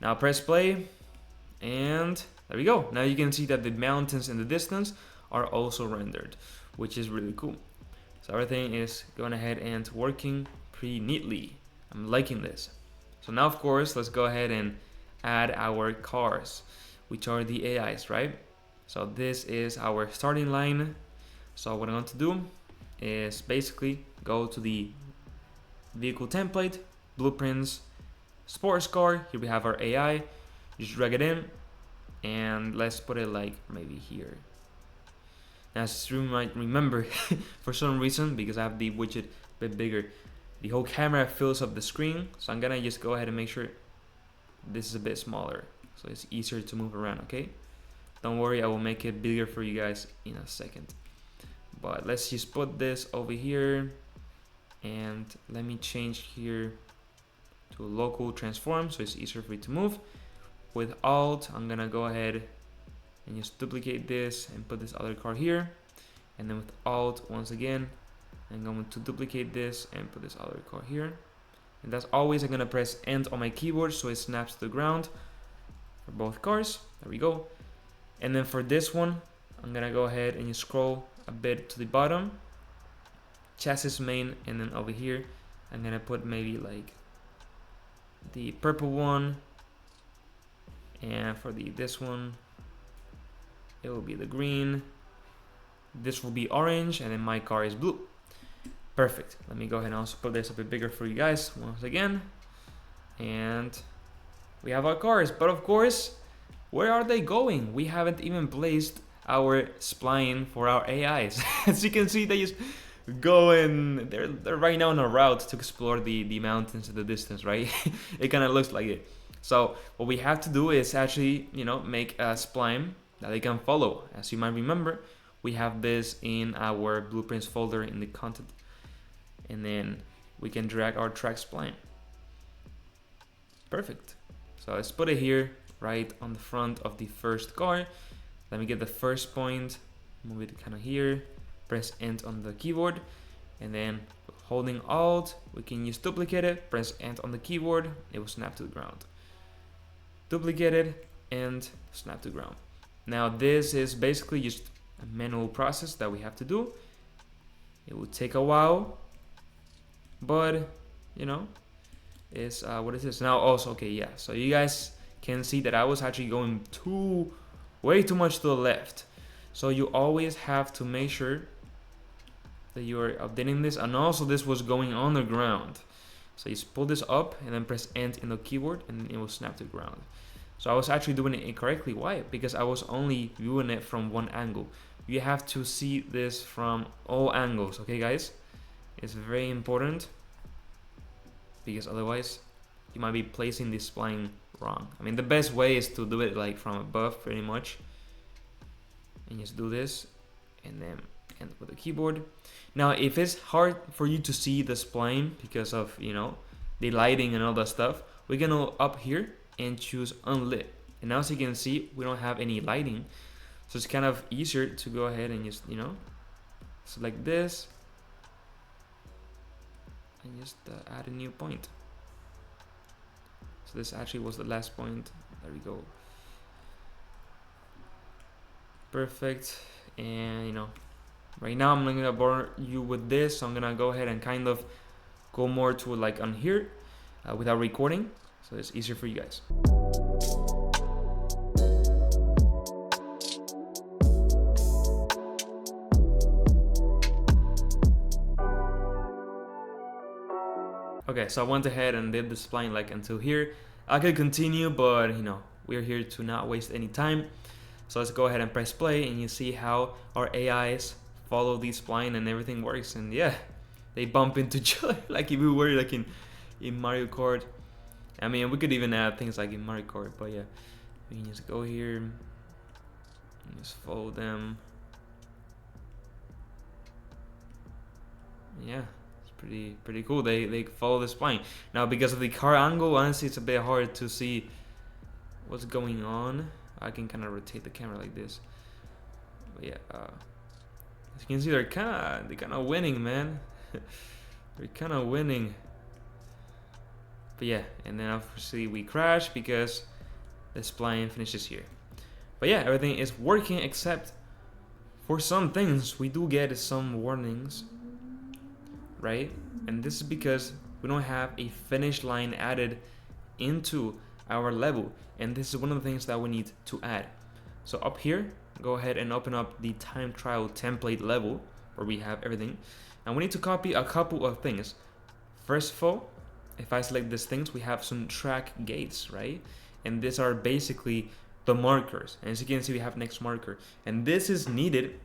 Now press play, and there we go. Now you can see that the mountains in the distance are also rendered, which is really cool. So everything is going ahead and working pretty neatly. I'm liking this. So now of course, let's go ahead and add our cars, which are the AIs, right? So this is our starting line. So what I'm going to do is basically go to the vehicle template, blueprints, sports car. Here we have our AI. Just drag it in, and let's put it like maybe here. Now as you might remember, for some reason, because I have the widget a bit bigger, the whole camera fills up the screen. So I'm gonna just go ahead and make sure this is a bit smaller, so it's easier to move around, okay? Don't worry, I will make it bigger for you guys in a second. But let's just put this over here, and let me change here to local transform, so it's easier for you to move. With Alt, I'm gonna go ahead and just duplicate this and put this other car here. And then with Alt, once again, I'm going to duplicate this and put this other car here. And that's always, I'm gonna press End on my keyboard so it snaps to the ground for both cars. There we go. And then for this one, I'm gonna go ahead and you scroll a bit to the bottom, chassis main, and then over here, I'm gonna put maybe like the purple one, and for this one, it will be the green. This will be orange, and then my car is blue. Perfect. Let me go ahead and also put this a bit bigger for you guys once again. And we have our cars, but of course, where are they going? We haven't even placed our spline for our AIs. As you can see, they just go and they're right now on a route to explore the mountains in the distance, right? It kind of looks like it. So what we have to do is actually, you know, make a spline that they can follow. As you might remember, we have this in our blueprints folder in the content, and then we can drag our track spline. Perfect. So let's put it here, right on the front of the first car. Let me get the first point, move it kind of here, press End on the keyboard, and then holding Alt, we can use duplicate it, press End on the keyboard, it will snap to the ground. Duplicate it and snap to the ground. Now this is basically just a manual process that we have to do. It will take a while, but you know, it's what is this now? Also, okay, yeah, so you guys can see that I was actually going way too much to the left. So you always have to make sure that you are updating this, and also this was going on the ground. So you just pull this up and then press End in the keyboard, and it will snap to the ground. So I was actually doing it incorrectly. Why? Because I was only viewing it from one angle. You have to see this from all angles, okay guys? It's very important, because otherwise you might be placing this spline wrong. I mean, the best way is to do it like from above pretty much, and just do this and then End with the keyboard. Now if it's hard for you to see the spline because of, you know, the lighting and all that stuff, we can go up here and choose unlit, and now as you can see, we don't have any lighting, so it's kind of easier to go ahead and just, you know, select this and just add a new point. So this actually was the last point. There we go. Perfect. And you know, right now I'm not gonna bore you with this, so I'm gonna go ahead and kind of go more to like on here without recording, so it's easier for you guys. Okay, so I went ahead and did the spline like until here. I could continue, but you know, we're here to not waste any time. So let's go ahead and press play, and you see how our AIs follow the spline and everything works. And yeah, they bump into each other like if we were like in Mario Kart. I mean, we could even add things like in Mario Kart, but yeah, we can just go here and just follow them. Yeah, it's pretty cool. They follow the spline. Now because of the car angle, honestly it's a bit hard to see what's going on. I can kind of rotate the camera like this, but yeah, as you can see, they're kind of winning, man. They're kind of winning. But yeah, and then obviously we crash because the spline finishes here. But yeah, everything is working except for some things we do get some warnings, right? And this is because we don't have a finish line added into our level, and this is one of the things that we need to add. So up here, go ahead and open up the time trial template level where we have everything, and we need to copy a couple of things. First of all, if I select these things, we have some track gates, right? And these are basically the markers, and as you can see, we have next marker, and this is needed.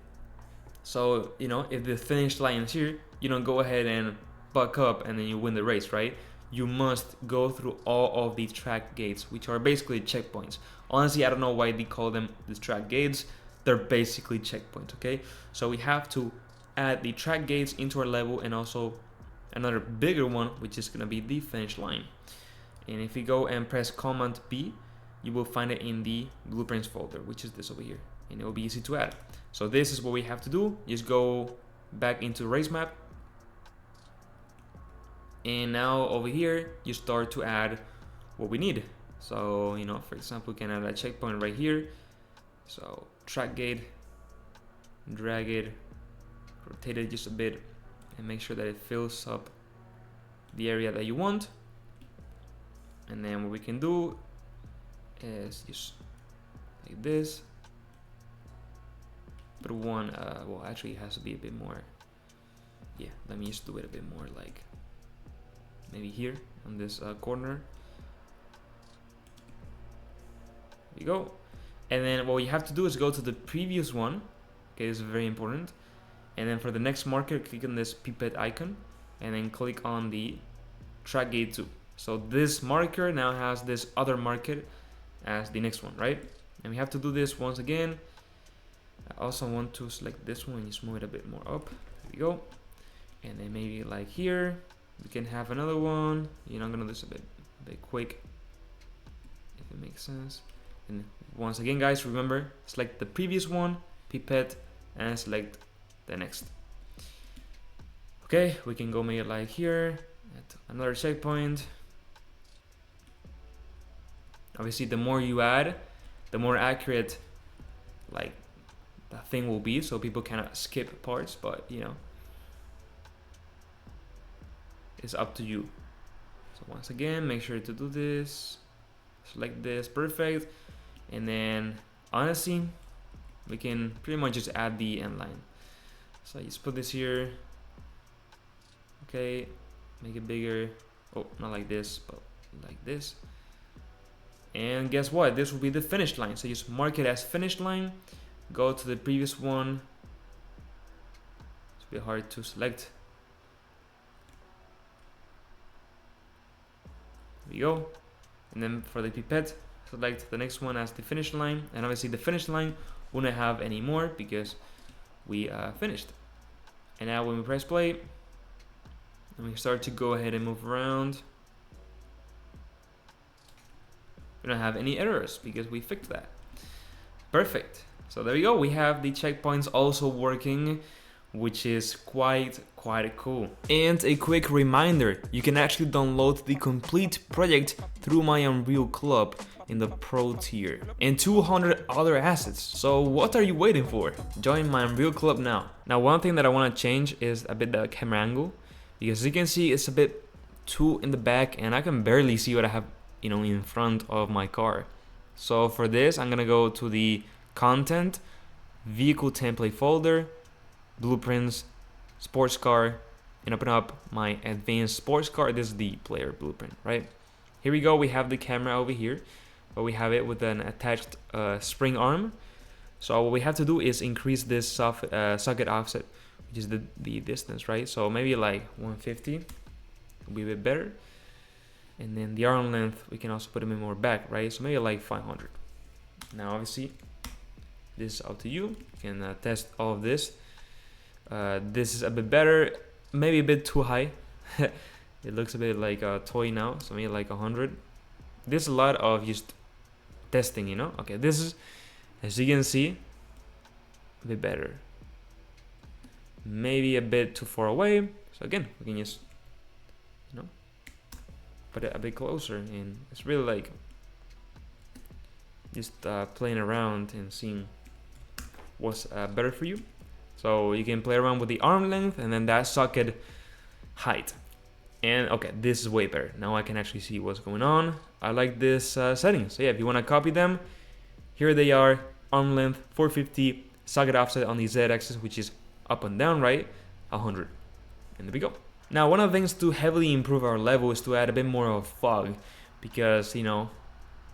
So you know, if the finish line is here, you don't go ahead and buck up and then you win the race, right? You must go through all of these track gates, which are basically checkpoints. Honestly, I don't know why they call them the track gates. They're basically checkpoints, okay? So we have to add the track gates into our level, and also another bigger one, which is gonna be the finish line. And if you go and press Command B, you will find it in the blueprints folder, which is this over here, and it will be easy to add. So this is what we have to do. Just go back into race map, and now over here you start to add what we need. So, you know, for example, we can add a checkpoint right here. So track gate, drag it, rotate it just a bit, and make sure that it fills up the area that you want. And then what we can do is just like this. Put one, well, actually it has to be a bit more. Yeah, let me just do it a bit more, like maybe here on this corner. There you go. And then what you have to do is go to the previous one. Okay, this is very important. And then for the next marker, click on this pipette icon, and then click on the track gate 2. So this marker now has this other marker as the next one, right? And we have to do this once again. I also want to select this one and just move it a bit more up. There we go. And then maybe like here, we can have another one. You know, I'm gonna do this a bit quick, if it makes sense. And once again, guys, remember, select the previous one, pipette, and select the next. Okay, we can go maybe like here at another checkpoint. Obviously, the more you add, the more accurate like that thing will be, so people cannot skip parts, but you know, it's up to you. So once again, make sure to do this, select this, perfect. And then honestly, we can pretty much just add the end line. So I just put this here. Okay, make it bigger. Oh, not like this, but like this. And guess what? This will be the finish line. So just mark it as finish line. Go to the previous one. It's a bit hard to select. There we go. And then for the pipette, select the next one as the finish line. And obviously the finish line wouldn't have any more because we finished. And now when we press play, and we start to go ahead and move around, we don't have any errors because we fixed that. Perfect. So there we go. We have the checkpoints also working, which is quite cool. And a quick reminder, you can actually download the complete project through my Unreal Club in the Pro tier, and 200 other assets. So what are you waiting for? Join my Unreal Club now. Now, one thing that I want to change is a bit the camera angle, because as you can see, it's a bit too in the back, and I can barely see what I have, you know, in front of my car. So for this, I'm gonna go to the content, vehicle template folder, blueprints, sports car, and open up my advanced sports car. This is the player blueprint, right? Here we go. We have the camera over here, but we have it with an attached spring arm. So what we have to do is increase this socket offset, which is the distance, right? So maybe like 150 will be a bit better. And then the arm length, we can also put them in more back, right? So maybe like 500. Now, obviously, this is up to you. You can test all of this. This is a bit better, maybe a bit too high. It looks a bit like a toy now, so maybe like 100. There's a lot of just testing, you know? Okay, this is, as you can see, a bit better. Maybe a bit too far away. So again, we can just, you know, put it a bit closer, and it's really like just playing around and seeing what's better for you. So you can play around with the arm length and then that socket height. And okay, this is way better. Now I can actually see what's going on. I like this setting. So yeah, if you want to copy them, here they are. Arm length 450, socket offset on the Z-axis, which is up and down, right? 100. And there we go. Now, one of the things to heavily improve our level is to add a bit more of fog, because, you know,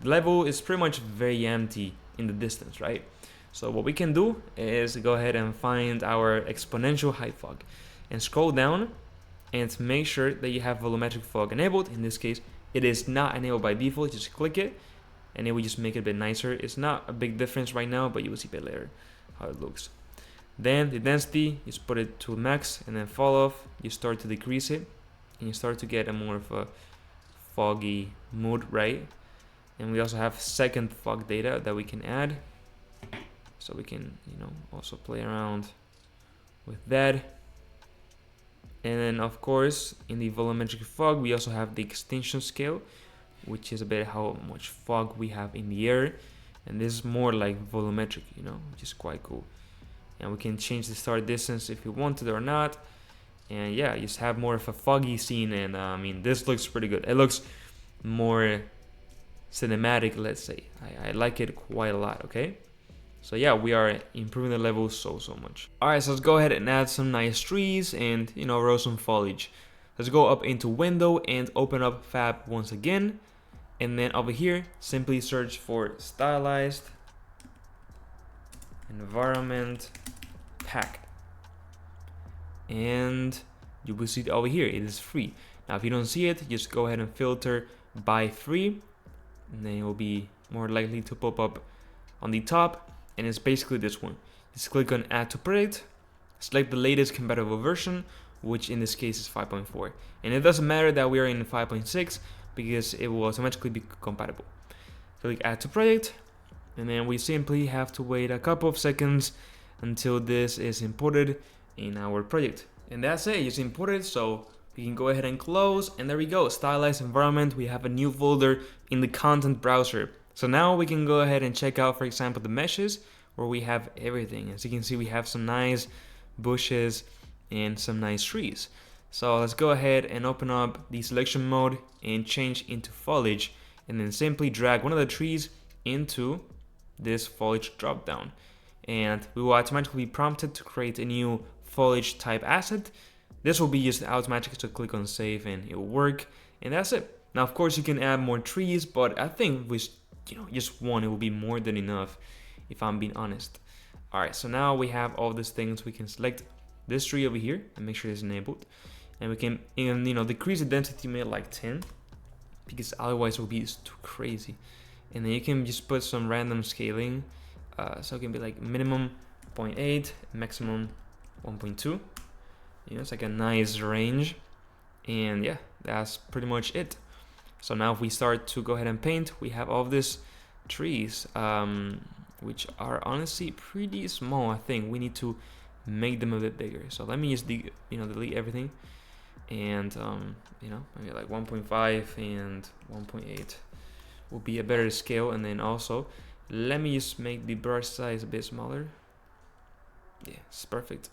the level is pretty much very empty in the distance, right? So what we can do is go ahead and find our exponential height fog and scroll down and make sure that you have volumetric fog enabled. In this case, it is not enabled by default. Just click it and it will just make it a bit nicer. It's not a big difference right now, but you will see a bit later how it looks. Then the density, you just put it to max, and then fall off, you start to decrease it, and you start to get a more of a foggy mood, right? And we also have second fog data that we can add, so we can, you know, also play around with that. And then of course in the volumetric fog we also have the extinction scale, which is about how much fog we have in the air, and this is more like volumetric, you know, which is quite cool. And we can change the start distance if we wanted or not. And yeah, just have more of a foggy scene. And I mean, this looks pretty good. It looks more cinematic, let's say. I like it quite a lot. Okay, so yeah, we are improving the level so much. All right, so let's go ahead and add some nice trees and, you know, row some foliage. Let's go up into window and open up fab once again, and then over here simply search for stylized environment pack, and you will see it over here. It is free. Now if you don't see it, just go ahead and filter by free, and then it will be more likely to pop up on the top, and it's basically this one. Just click on add to project, select the latest compatible version, which in this case is 5.4, and it doesn't matter that we are in 5.6 because it will automatically be compatible. Click add to project, and then we simply have to wait a couple of seconds until this is imported in our project. And that's it, it's imported, so we can go ahead and close, and there we go, stylized environment. We have a new folder in the content browser. So now we can go ahead and check out, for example, the meshes, where we have everything. As you can see, we have some nice bushes and some nice trees. So let's go ahead and open up the selection mode and change into foliage, and then simply drag one of the trees into this foliage drop down, and we will automatically be prompted to create a new foliage type asset. This will be just automatic, so click on save and it will work, and that's it. Now of course you can add more trees, but I think with, you know, just one it will be more than enough, if I'm being honest. All right, so now we have all these things. We can select this tree over here and make sure it's enabled, and we can, you know, decrease the density maybe like 10, because otherwise it will be just too crazy. And then you can just put some random scaling, so it can be like minimum 0.8, maximum 1.2. You know, it's like a nice range, and yeah, that's pretty much it. So now if we start to go ahead and paint, we have all of these trees, which are honestly pretty small. I think we need to make them a bit bigger. So let me just delete everything, and you know, maybe like 1.5 and 1.8 will be a better scale. And then also let me just make the brush size a bit smaller. Yeah, it's perfect.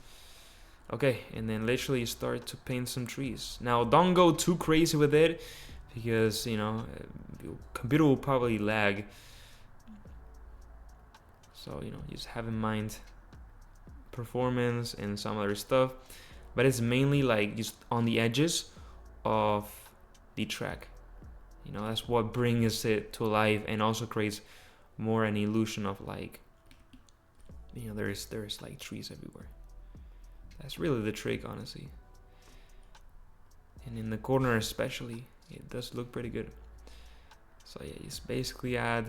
Okay, and then literally start to paint some trees. Now don't go too crazy with it, because, you know, your computer will probably lag. So, you know, just have in mind performance and some other stuff, but it's mainly like just on the edges of the track. You know, that's what brings it to life, and also creates more an illusion of like, you know, there's like trees everywhere. That's really the trick, honestly. And in the corner especially, it does look pretty good. So yeah, just basically add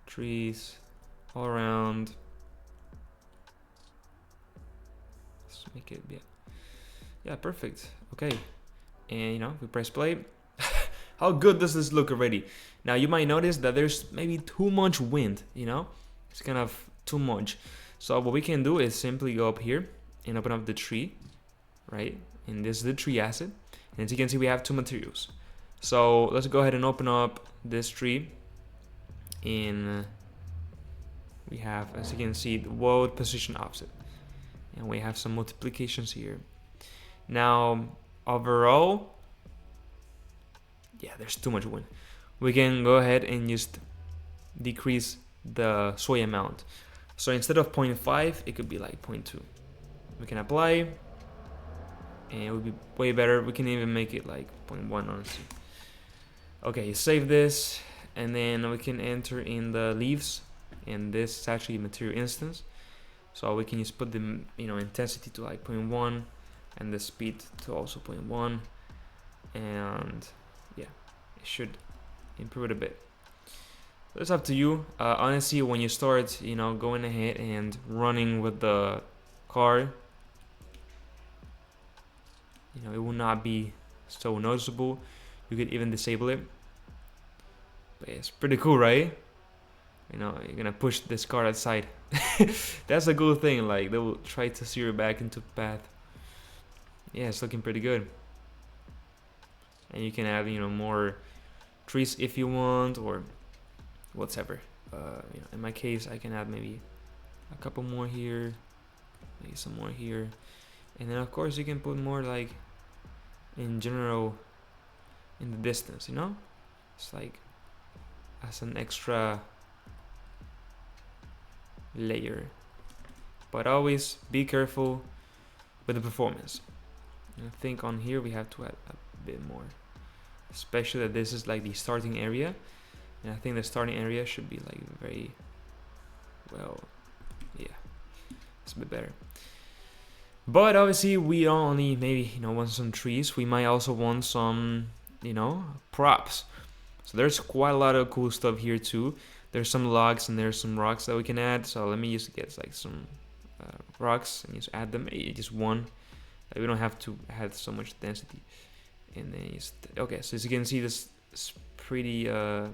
trees all around. Let's make it, yeah, perfect. Okay, and you know, we press play. How good does this look already? Now you might notice that there's maybe too much wind, you know, it's kind of too much. So what we can do is simply go up here and open up the tree, right? And this is the tree asset, and as you can see, we have two materials. So let's go ahead and open up this tree, and we have, as you can see, the world position offset, and we have some multiplications here. Now overall, yeah, there's too much wind. We can go ahead and just decrease the sway amount. So instead of 0.5, it could be like 0.2. We can apply, and it would be way better. We can even make it like 0.1, honestly. Okay, save this, and then we can enter in the leaves, and this is actually a material instance. So we can just put the, you know, intensity to like 0.1, and the speed to also 0.1, and yeah, it should improve it a bit. It's up to you. Honestly, when you start, you know, going ahead and running with the car, you know, it will not be so noticeable. You could even disable it. But yeah, it's pretty cool, right? You know, you're gonna push this car outside. That's a cool thing, like they will try to steer back into path. Yeah, it's looking pretty good. And you can add, you know, more trees if you want, or whatever. You know, in my case, I can add maybe a couple more here, maybe some more here, and then of course you can put more like in general in the distance. You know, it's like as an extra layer, but always be careful with the performance. And I think on here we have to add a bit more, especially that this is like the starting area, and I think the starting area should be like very well, yeah, it's a bit better. But obviously we don't only maybe, you know, want some trees, we might also want some, you know, props. So there's quite a lot of cool stuff here too. There's some logs and there's some rocks that we can add. So let me just get like some rocks and just add them, just one. We don't have to add so much density. And then just, okay, so as you can see, this is pretty, oh,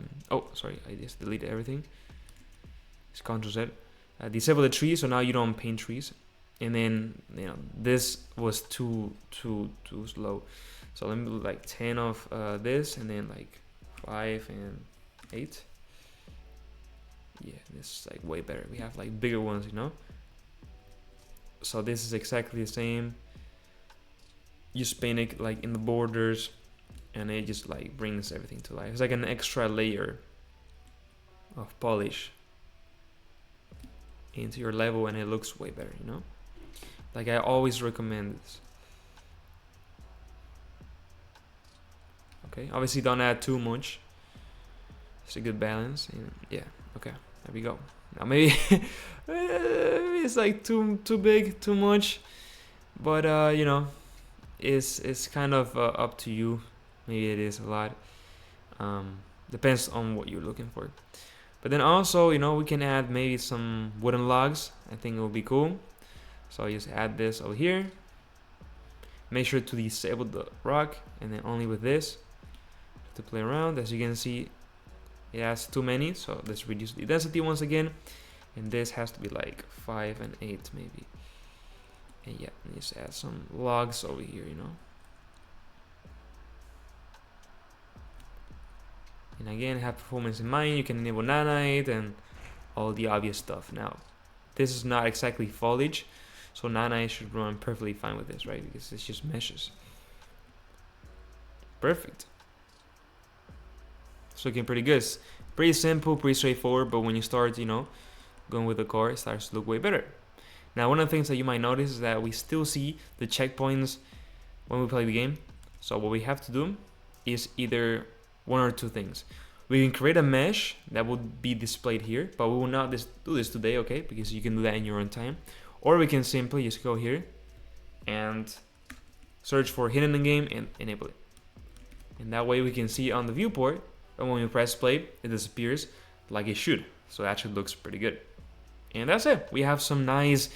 sorry, I just deleted everything. Just Ctrl Z. Disable the tree, so now you don't paint trees. And then, you know, this was too slow. So let me do like 10 of this, and then like 5 and 8. Yeah, this is like way better. We have like bigger ones, you know. So this is exactly the same. You just paint it like in the borders, and it just like brings everything to life. It's like an extra layer of polish into your level, and it looks way better, you know. Like I always recommend this. Okay, obviously don't add too much. It's a good balance, and yeah, okay, there we go. Now maybe it's like too big, too much, but you know, it's kind of up to you. Maybe it is a lot. Depends on what you're looking for. But then also, you know, we can add maybe some wooden logs. I think it will be cool. So I just add this over here. Make sure to disable the rock, and then only with this to play around. As you can see, it has too many, so let's reduce the density once again. And this has to be like 5 and 8 maybe. And yeah, just add some logs over here, you know. And again, have performance in mind. You can enable nanite and all the obvious stuff. Now, this is not exactly foliage, so nanite should run perfectly fine with this, right? Because it's just meshes. Perfect. It's looking pretty good. It's pretty simple, pretty straightforward, but when you start, you know, going with the car, it starts to look way better. Now, one of the things that you might notice is that we still see the checkpoints when we play the game. So what we have to do is either one or two things. We can create a mesh that would be displayed here, but we will not do this today, okay? Because you can do that in your own time. Or we can simply just go here and search for hidden in game and enable it. And that way we can see on the viewport, and when we press play, it disappears like it should. So it actually looks pretty good. And that's it. We have some nice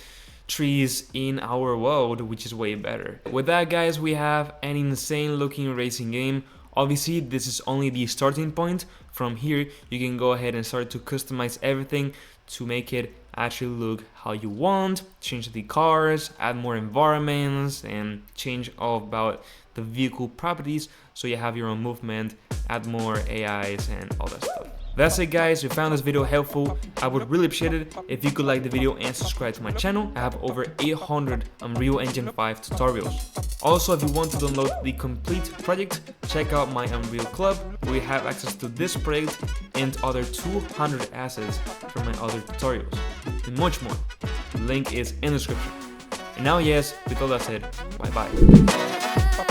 trees in our world, which is way better. With that, guys, we have an insane looking racing game. Obviously, this is only the starting point. From here, you can go ahead and start to customize everything to make it actually look how you want, change the cars, add more environments, and change all about the vehicle properties so you have your own movement, add more AIs and all that stuff. That's it, guys. If you found this video helpful, I would really appreciate it if you could like the video and subscribe to my channel. I have over 800 Unreal Engine 5 tutorials. Also, if you want to download the complete project, check out my Unreal Club, where you have access to this project and other 200 assets from my other tutorials, and much more. The link is in the description. And now, yes, with all that said, bye bye.